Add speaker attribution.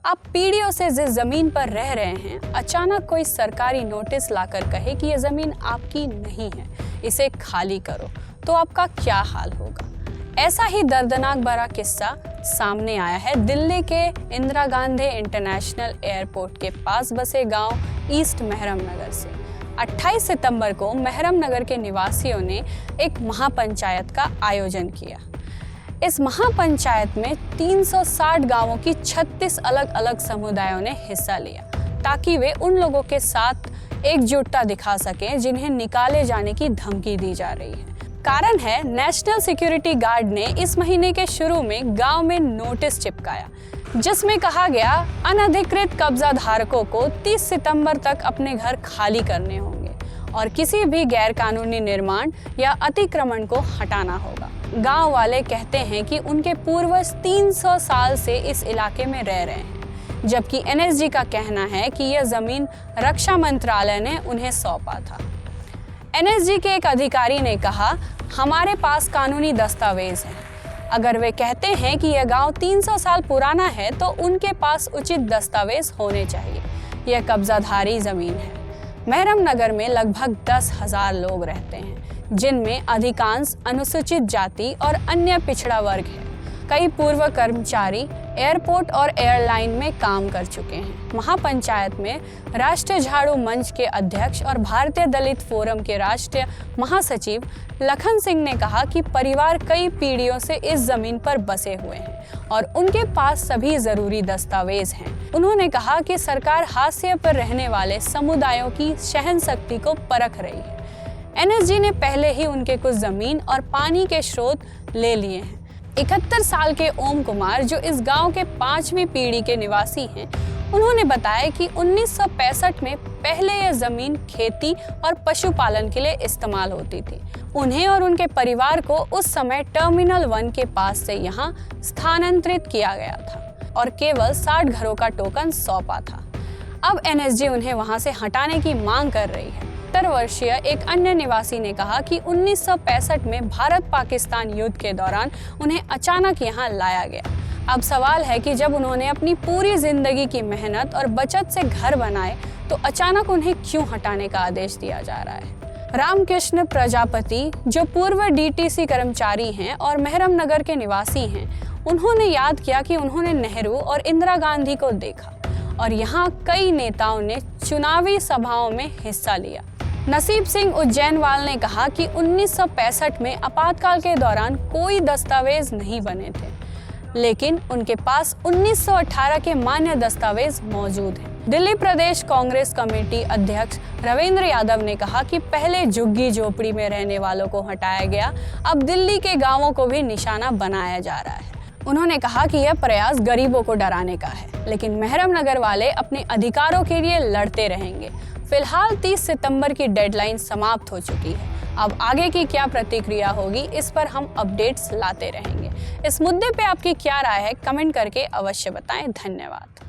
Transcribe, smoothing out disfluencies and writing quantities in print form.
Speaker 1: आप पीढ़ियों से जिस जमीन पर रह रहे हैं, अचानक कोई सरकारी नोटिस लाकर कहे कि यह जमीन आपकी नहीं है, इसे खाली करो, तो आपका क्या हाल होगा। ऐसा ही दर्दनाक भरा किस्सा सामने आया है दिल्ली के इंदिरा गांधी इंटरनेशनल एयरपोर्ट के पास बसे गांव ईस्ट मेहरम नगर से। 28 सितंबर को मेहरम नगर के निवासियों ने एक महापंचायत का आयोजन किया। इस महापंचायत में 360 गांवों की 36 अलग अलग समुदायों ने हिस्सा लिया, ताकि वे उन लोगों के साथ एकजुटता दिखा सकें जिन्हें निकाले जाने की धमकी दी जा रही है। कारण है, नेशनल सिक्योरिटी गार्ड ने इस महीने के शुरू में गांव में नोटिस चिपकाया, जिसमें कहा गया अनधिकृत कब्जा धारकों को 30 सितंबर तक अपने घर खाली करने होंगे और किसी भी गैर कानूनी निर्माण या अतिक्रमण को हटाना होगा। गांव वाले कहते हैं कि उनके पूर्वज 300 साल से इस इलाके में रह रहे हैं, जबकि एनएसजी का कहना है कि यह जमीन रक्षा मंत्रालय ने उन्हें सौंपा था। एनएसजी के एक अधिकारी ने कहा, हमारे पास कानूनी दस्तावेज हैं। अगर वे कहते हैं कि यह गांव 300 साल पुराना है तो उनके पास उचित दस्तावेज होने चाहिए। यह कब्जाधारी जमीन है। मेहरम नगर में लगभग 10,000 लोग रहते हैं, जिनमें अधिकांश अनुसूचित जाति और अन्य पिछड़ा वर्ग है। कई पूर्व कर्मचारी एयरपोर्ट और एयरलाइन में काम कर चुके हैं। महापंचायत में राष्ट्रीय झाड़ू मंच के अध्यक्ष और भारतीय दलित फोरम के राष्ट्रीय महासचिव लखन सिंह ने कहा कि परिवार कई पीढ़ियों से इस जमीन पर बसे हुए हैं और उनके पास सभी जरूरी दस्तावेज हैं। उन्होंने कहा कि सरकार हाशिए पर रहने वाले समुदायों की सहनशक्ति को परख रही है। एनएसजी ने पहले ही उनके कुछ जमीन और पानी के स्रोत ले लिए हैं। 71 साल के ओम कुमार, जो इस गांव के 5वीं पीढ़ी के निवासी हैं, उन्होंने बताया कि 1965 में पहले यह जमीन खेती और पशुपालन के लिए इस्तेमाल होती थी। उन्हें और उनके परिवार को उस समय टर्मिनल 1 के पास से यहाँ स्थानांतरित किया गया था और केवल 60 घरों का टोकन सौंपा था। अब एनएसजी उन्हें वहां से हटाने की मांग कर रही है। 70 वर्षीय एक अन्य निवासी ने कहा कि 1965 में भारत पाकिस्तान युद्ध के दौरान उन्हें अचानक यहाँ लाया गया। अब सवाल है कि जब उन्होंने अपनी पूरी जिंदगी की मेहनत और बचत से घर बनाए तो अचानक उन्हें क्यों हटाने का आदेश दिया जा रहा है। रामकृष्ण प्रजापति, जो पूर्व डीटीसी कर्मचारी हैं और मेहरम नगर के निवासी हैं, उन्होंने याद किया कि उन्होंने नेहरू और इंदिरा गांधी को देखा और यहाँ कई नेताओं ने चुनावी सभाओं में हिस्सा लिया। नसीब सिंह उज्जैनवाल ने कहा कि 1965 में आपातकाल के दौरान कोई दस्तावेज नहीं बने थे, लेकिन उनके पास 1918 के मान्य दस्तावेज मौजूद हैं। दिल्ली प्रदेश कांग्रेस कमेटी अध्यक्ष रविंद्र यादव ने कहा कि पहले झुग्गी झोपड़ी में रहने वालों को हटाया गया, अब दिल्ली के गांवों को भी निशाना बनाया जा रहा है। उन्होंने कहा कि यह प्रयास गरीबों को डराने का है, लेकिन मेहरम नगर वाले अपने अधिकारों के लिए लड़ते रहेंगे। फिलहाल 30 सितंबर की डेडलाइन समाप्त हो चुकी है। अब आगे की क्या प्रतिक्रिया होगी, इस पर हम अपडेट्स लाते रहेंगे। इस मुद्दे पे आपकी क्या राय है, कमेंट करके अवश्य बताएं। धन्यवाद।